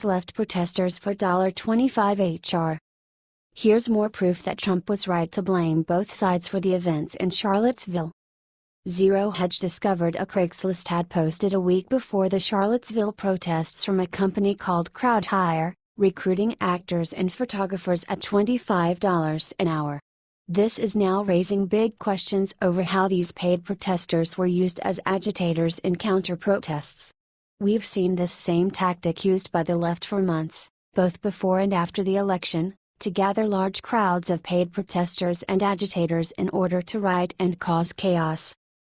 left protesters for $25 HR. Here's more proof that Trump was right to blame both sides for the events in Charlottesville. Zero Hedge discovered a Craigslist ad posted a week before the Charlottesville protests from a company called CrowdHire, recruiting actors and photographers at $25 an hour. This is now raising big questions over how these paid protesters were used as agitators in counter-protests. We've seen this same tactic used by the left for months, both before and after the election, to gather large crowds of paid protesters and agitators in order to riot and cause chaos.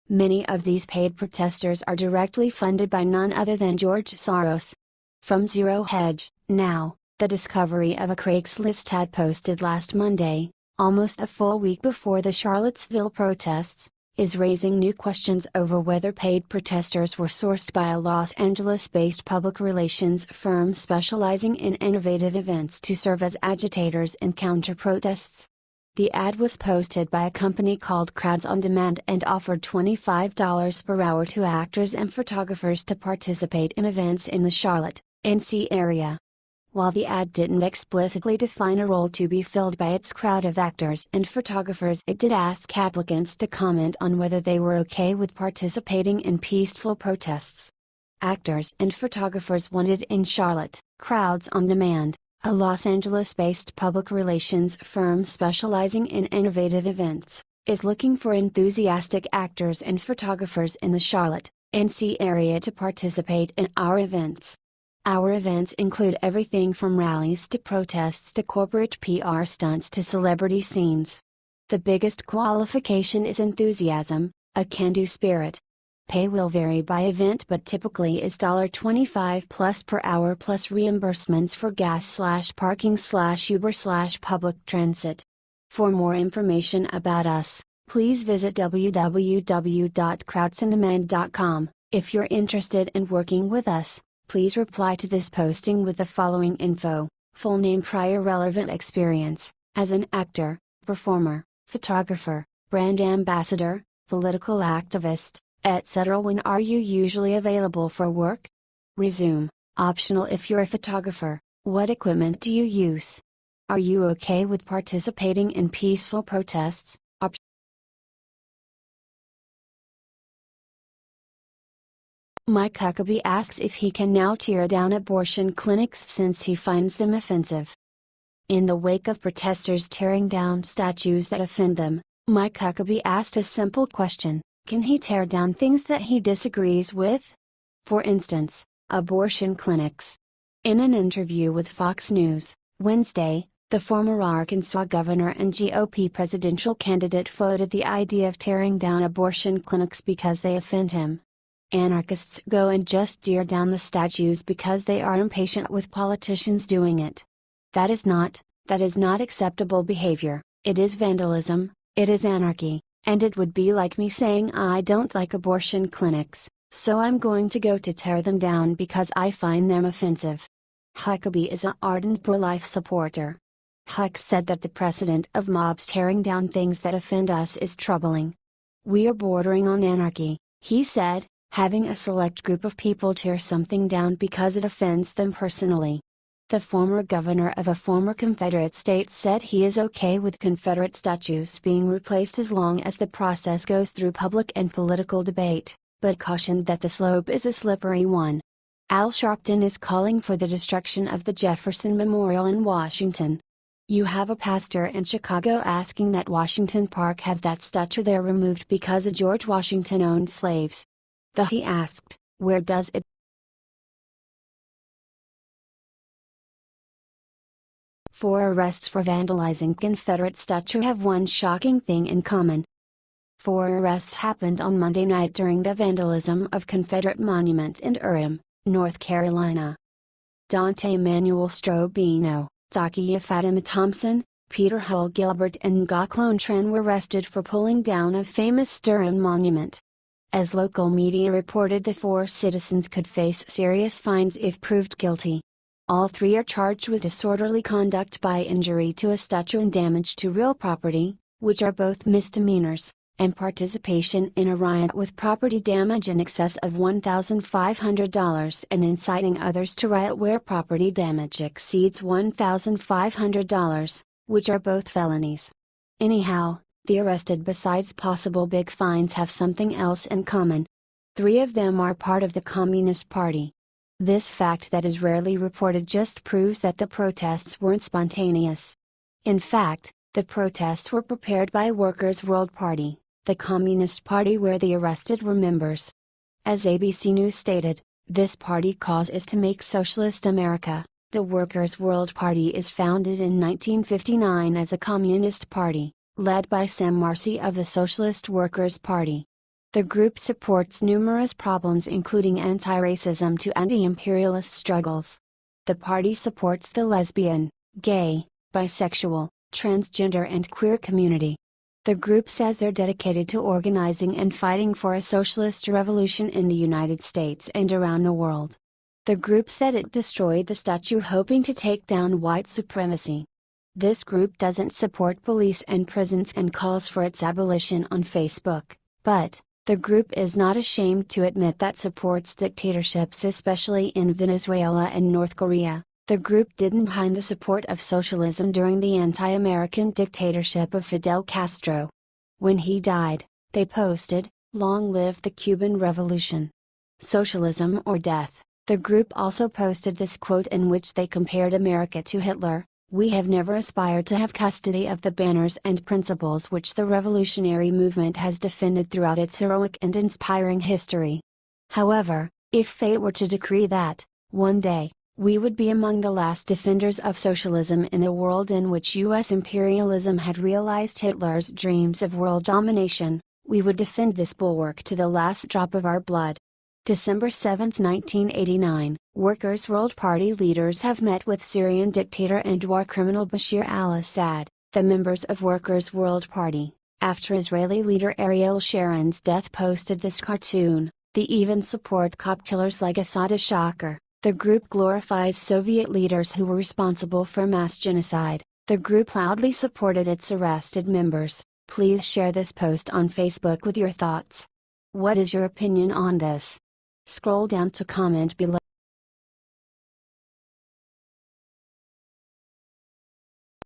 Many of these paid protesters are directly funded by none other than George Soros. From Zero Hedge, now, the discovery of a Craigslist ad posted last Monday, almost a full week before the Charlottesville protests, is raising new questions over whether paid protesters were sourced by a Los Angeles-based public relations firm specializing in innovative events to serve as agitators in counter-protests. The ad was posted by a company called Crowds On Demand and offered $25 per hour to actors and photographers to participate in events in the Charlotte, NC area. While the ad didn't explicitly define a role to be filled by its crowd of actors and photographers, it did ask applicants to comment on whether they were okay with participating in peaceful protests. Actors and photographers wanted in Charlotte. Crowds On Demand, a Los Angeles-based public relations firm specializing in innovative events, is looking for enthusiastic actors and photographers in the Charlotte, NC area to participate in our events. Our events include everything from rallies to protests to corporate PR stunts to celebrity scenes. The biggest qualification is enthusiasm, a can-do spirit. Pay will vary by event but typically is $25 plus per hour plus reimbursements for gas/parking/Uber/public transit. For more information about us, please visit www.crowdsondemand.com. If you're interested in working with us, please reply to this posting with the following info: full name, prior relevant experience, as an actor, performer, photographer, brand ambassador, political activist, etc. When are you usually available for work? Resume, optional if you're a photographer. What equipment do you use? Are you okay with participating in peaceful protests? Mike Huckabee asks if he can now tear down abortion clinics since he finds them offensive. In the wake of protesters tearing down statues that offend them, Mike Huckabee asked a simple question: can he tear down things that he disagrees with? For instance, abortion clinics. In an interview with Fox News, Wednesday, the former Arkansas governor and GOP presidential candidate floated the idea of tearing down abortion clinics because they offend him. Anarchists go and just tear down the statues because they are impatient with politicians doing it. That is not acceptable behavior. It is vandalism, it is anarchy, and it would be like me saying I don't like abortion clinics, so I'm going to go to tear them down because I find them offensive. Huckabee is an ardent pro-life supporter. Huck said that the precedent of mobs tearing down things that offend us is troubling. We are bordering on anarchy, he said, having a select group of people tear something down because it offends them personally. The former governor of a former Confederate state said he is okay with Confederate statues being replaced as long as the process goes through public and political debate, but cautioned that the slope is a slippery one. Al Sharpton is calling for the destruction of the Jefferson Memorial in Washington. You have a pastor in Chicago asking that Washington Park have that statue there removed because a George Washington owned slaves. He asked, where does it? Four arrests for vandalizing Confederate statue have one shocking thing in common. 4 arrests happened on Monday night during the vandalism of Confederate monument in Urim, North Carolina. Dante Manuel Strobino, Takia Fatima Thompson, Peter Hull Gilbert and Ngakhlon Tran were arrested for pulling down a famous Urim monument. As local media reported, the 4 citizens could face serious fines if proved guilty. All 3 are charged with disorderly conduct by injury to a statue and damage to real property, which are both misdemeanors, and participation in a riot with property damage in excess of $1,500 and inciting others to riot where property damage exceeds $1,500, which are both felonies. Anyhow, the arrested besides possible big fines have something else in common. 3 of them are part of the Communist Party. This fact that is rarely reported just proves that the protests weren't spontaneous. In fact, the protests were prepared by Workers' World Party, the Communist Party where the arrested were members. As ABC News stated, this party cause is to make socialist America. The Workers' World Party is founded in 1959 as a communist party, led by Sam Marcy of the Socialist Workers' Party. The group supports numerous problems including anti-racism to anti-imperialist struggles. The party supports the lesbian, gay, bisexual, transgender and queer community. The group says they're dedicated to organizing and fighting for a socialist revolution in the United States and around the world. The group said it destroyed the statue hoping to take down white supremacy. This group doesn't support police and prisons and calls for its abolition on Facebook, but the group is not ashamed to admit that supports dictatorships especially in Venezuela and North Korea. The group didn't hide the support of socialism during the anti-American dictatorship of Fidel Castro. When he died, they posted, "Long live the Cuban Revolution. Socialism or death." The group also posted this quote in which they compared America to Hitler: "We have never aspired to have custody of the banners and principles which the revolutionary movement has defended throughout its heroic and inspiring history. However, if fate were to decree that, one day, we would be among the last defenders of socialism in a world in which U.S. imperialism had realized Hitler's dreams of world domination, we would defend this bulwark to the last drop of our blood." December 7, 1989, Workers' World Party leaders have met with Syrian dictator and war criminal Bashar al-Assad, the members of Workers' World Party, after Israeli leader Ariel Sharon's death posted this cartoon. They even support cop killers like Assad. A shocker. The group glorifies Soviet leaders who were responsible for mass genocide. The group loudly supported its arrested members. Please share this post on Facebook with your thoughts. What is your opinion on this? Scroll down to comment below.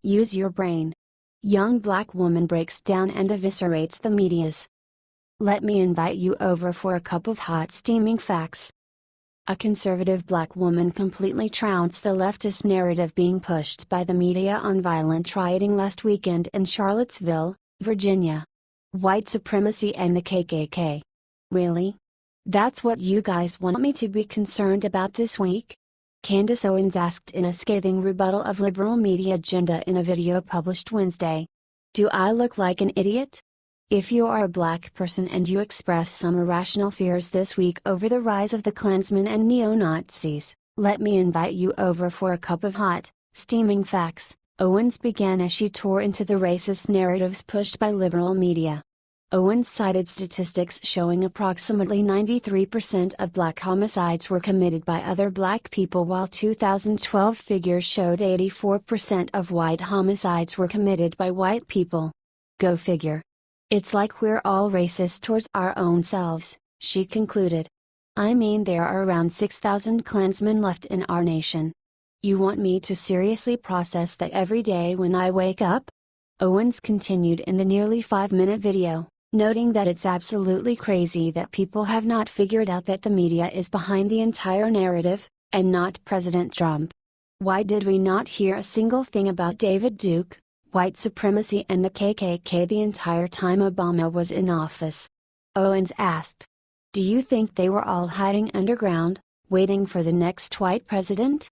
Use your brain. Young black woman breaks down and eviscerates the medias. Let me invite you over for a cup of hot steaming facts. A conservative black woman completely trounced the leftist narrative being pushed by the media on violent rioting last weekend in Charlottesville, Virginia. White supremacy and the KKK. Really? That's what you guys want me to be concerned about this week? Candace Owens asked in a scathing rebuttal of liberal media agenda in a video published Wednesday. Do I look like an idiot? If you are a black person and you express some irrational fears this week over the rise of the Klansmen and neo-Nazis, let me invite you over for a cup of hot, steaming facts, Owens began as she tore into the racist narratives pushed by liberal media. Owens cited statistics showing approximately 93% of black homicides were committed by other black people while 2012 figures showed 84% of white homicides were committed by white people. Go figure. It's like we're all racist towards our own selves, she concluded. I mean, there are around 6,000 Klansmen left in our nation. You want me to seriously process that every day when I wake up? Owens continued in the nearly 5-minute video, noting that it's absolutely crazy that people have not figured out that the media is behind the entire narrative, and not President Trump. Why did we not hear a single thing about David Duke, white supremacy and the KKK the entire time Obama was in office? Owens asked. Do you think they were all hiding underground, waiting for the next white president?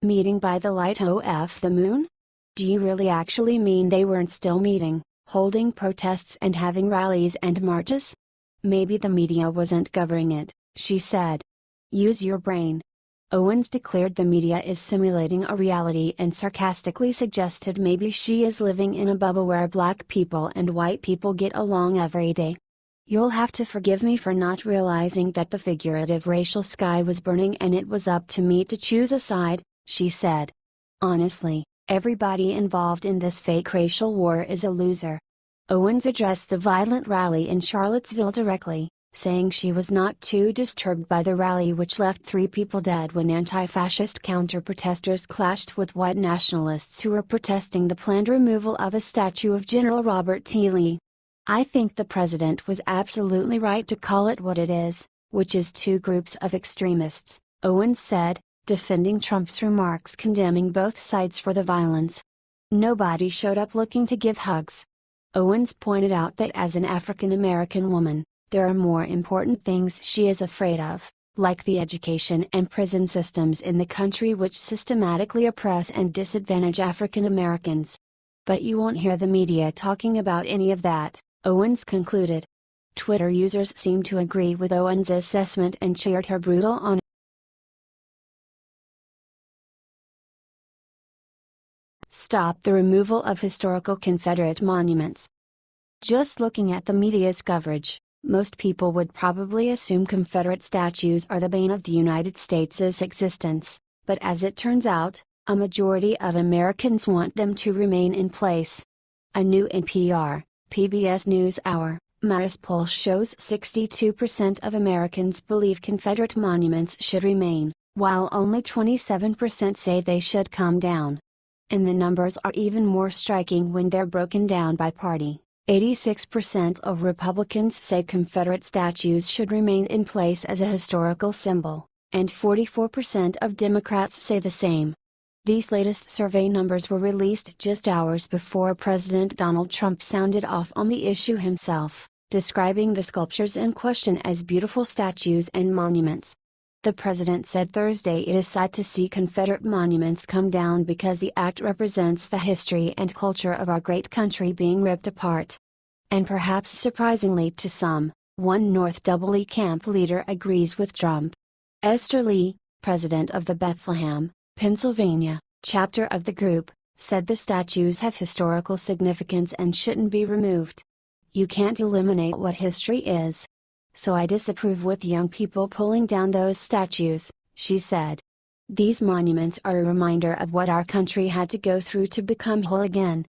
Meeting by the light of the moon? Do you really actually mean they weren't still meeting, holding protests and having rallies and marches? Maybe the media wasn't covering it, she said. Use your brain. Owens declared the media is simulating a reality and sarcastically suggested maybe she is living in a bubble where black people and white people get along every day. You'll have to forgive me for not realizing that the figurative racial sky was burning and it was up to me to choose a side, she said. Honestly, everybody involved in this fake racial war is a loser. Owens addressed the violent rally in Charlottesville directly, saying she was not too disturbed by the rally, which left 3 people dead when anti-fascist counter-protesters clashed with white nationalists who were protesting the planned removal of a statue of General Robert T. Lee. "I think the president was absolutely right to call it what it is, which is 2 groups of extremists," Owens said, defending Trump's remarks condemning both sides for the violence. "Nobody showed up looking to give hugs." Owens pointed out that as an African American woman, there are more important things she is afraid of, like the education and prison systems in the country which systematically oppress and disadvantage African Americans. "But you won't hear the media talking about any of that," Owens concluded. Twitter users seemed to agree with Owens' assessment and cheered her brutal on. Stop the removal of historical Confederate monuments. Just looking at the media's coverage, most people would probably assume Confederate statues are the bane of the United States' existence, but as it turns out, a majority of Americans want them to remain in place. A new NPR, PBS NewsHour, Marist poll shows 62% of Americans believe Confederate monuments should remain, while only 27% say they should come down. And the numbers are even more striking when they're broken down by party. 86% of Republicans say Confederate statues should remain in place as a historical symbol, and 44% of Democrats say the same. These latest survey numbers were released just hours before President Donald Trump sounded off on the issue himself, describing the sculptures in question as beautiful statues and monuments. The president said Thursday it is sad to see Confederate monuments come down because the act represents the history and culture of our great country being ripped apart. And perhaps surprisingly to some, one North Double-E camp leader agrees with Trump. Esther Lee, president of the Bethlehem, Pennsylvania, chapter of the group, said the statues have historical significance and shouldn't be removed. "You can't eliminate what history is. So I disapprove with young people pulling down those statues," she said. "These monuments are a reminder of what our country had to go through to become whole again.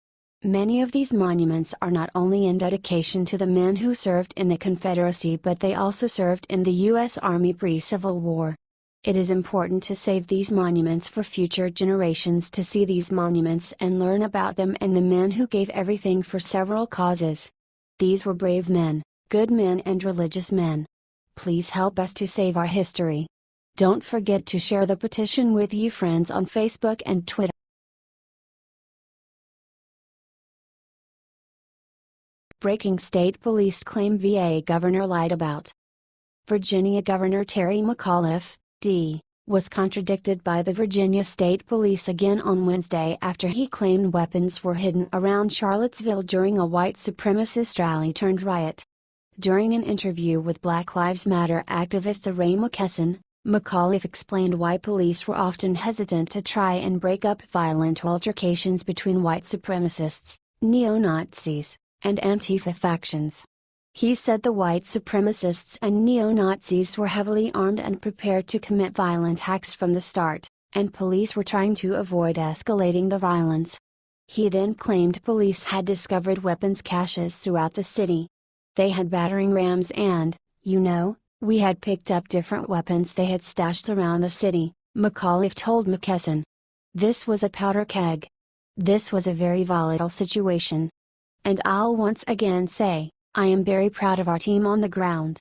Many of these monuments are not only in dedication to the men who served in the Confederacy, but they also served in the U.S. Army pre-Civil War. It is important to save these monuments for future generations to see these monuments and learn about them and the men who gave everything for several causes. These were brave men, good men and religious men. Please help us to save our history. Don't forget to share the petition with your friends on Facebook and Twitter." Breaking state police claim VA governor lied about. Virginia Governor Terry McAuliffe, D., was contradicted by the Virginia State Police again on Wednesday after he claimed weapons were hidden around Charlottesville during a white supremacist rally turned riot. During an interview with Black Lives Matter activist Ray McKesson, McAuliffe explained why police were often hesitant to try and break up violent altercations between white supremacists, neo-Nazis, and Antifa factions. He said the white supremacists and neo-Nazis were heavily armed and prepared to commit violent acts from the start, and police were trying to avoid escalating the violence. He then claimed police had discovered weapons caches throughout the city. They had battering rams and, we had picked up different weapons they had stashed around the city, McAuliffe told McKesson. "This was a powder keg. This was a very volatile situation. And I'll once again say, I am very proud of our team on the ground.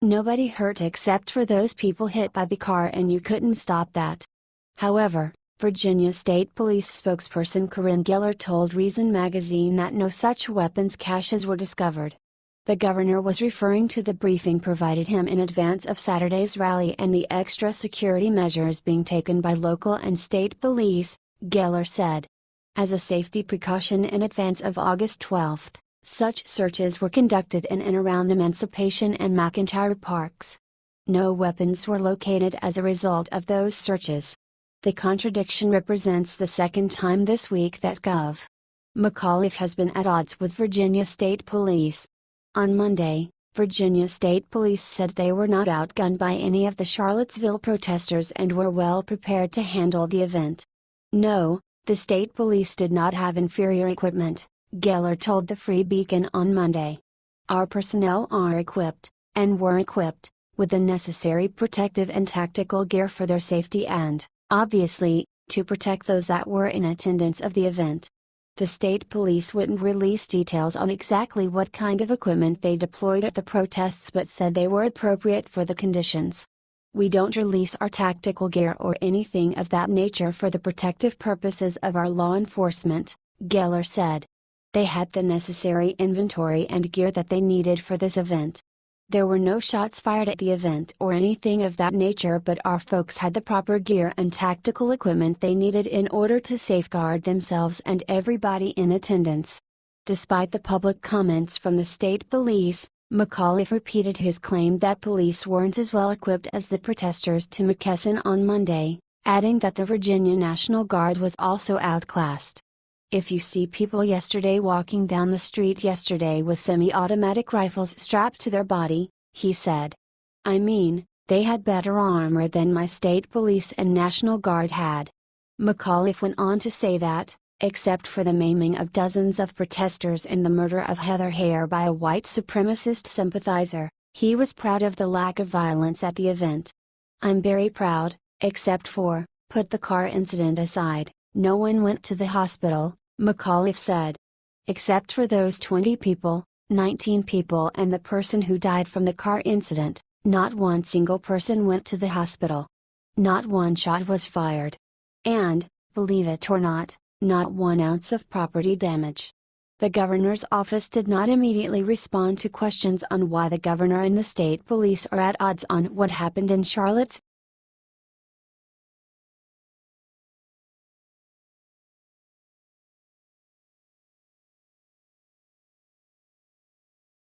Nobody hurt except for those people hit by the car, and you couldn't stop that." However, Virginia State Police spokesperson Corinne Giller told Reason magazine that no such weapons caches were discovered. The governor was referring to the briefing provided him in advance of Saturday's rally and the extra security measures being taken by local and state police, Giller said. As a safety precaution in advance of August 12, such searches were conducted in and around Emancipation and McIntyre parks. No weapons were located as a result of those searches. The contradiction represents the second time this week that Gov. McAuliffe has been at odds with Virginia State Police. On Monday, Virginia State Police said they were not outgunned by any of the Charlottesville protesters and were well prepared to handle the event. No, the state police did not have inferior equipment, Geller told the Free Beacon on Monday. Our personnel are equipped, and were equipped, with the necessary protective and tactical gear for their safety and, obviously, to protect those that were in attendance of the event. The state police wouldn't release details on exactly what kind of equipment they deployed at the protests but said they were appropriate for the conditions. We don't release our tactical gear or anything of that nature for the protective purposes of our law enforcement, Geller said. They had the necessary inventory and gear that they needed for this event. There were no shots fired at the event or anything of that nature, but our folks had the proper gear and tactical equipment they needed in order to safeguard themselves and everybody in attendance. Despite the public comments from the state police, McAuliffe repeated his claim that police weren't as well equipped as the protesters to McKesson on Monday, adding that the Virginia National Guard was also outclassed. If you see people yesterday walking down the street yesterday with semi-automatic rifles strapped to their body, he said. I mean, they had better armor than my state police and National Guard had. McAuliffe went on to say that, except for the maiming of dozens of protesters and the murder of Heather Heyer by a white supremacist sympathizer, he was proud of the lack of violence at the event. I'm very proud, except for, put the car incident aside, no one went to the hospital, McAuliffe said. Except for those 20 people, 19 people and the person who died from the car incident, not one single person went to the hospital. Not one shot was fired. And, believe it or not 1 ounce of property damage. The governor's office did not immediately respond to questions on why the governor and the state police are at odds on what happened in Charlottesville.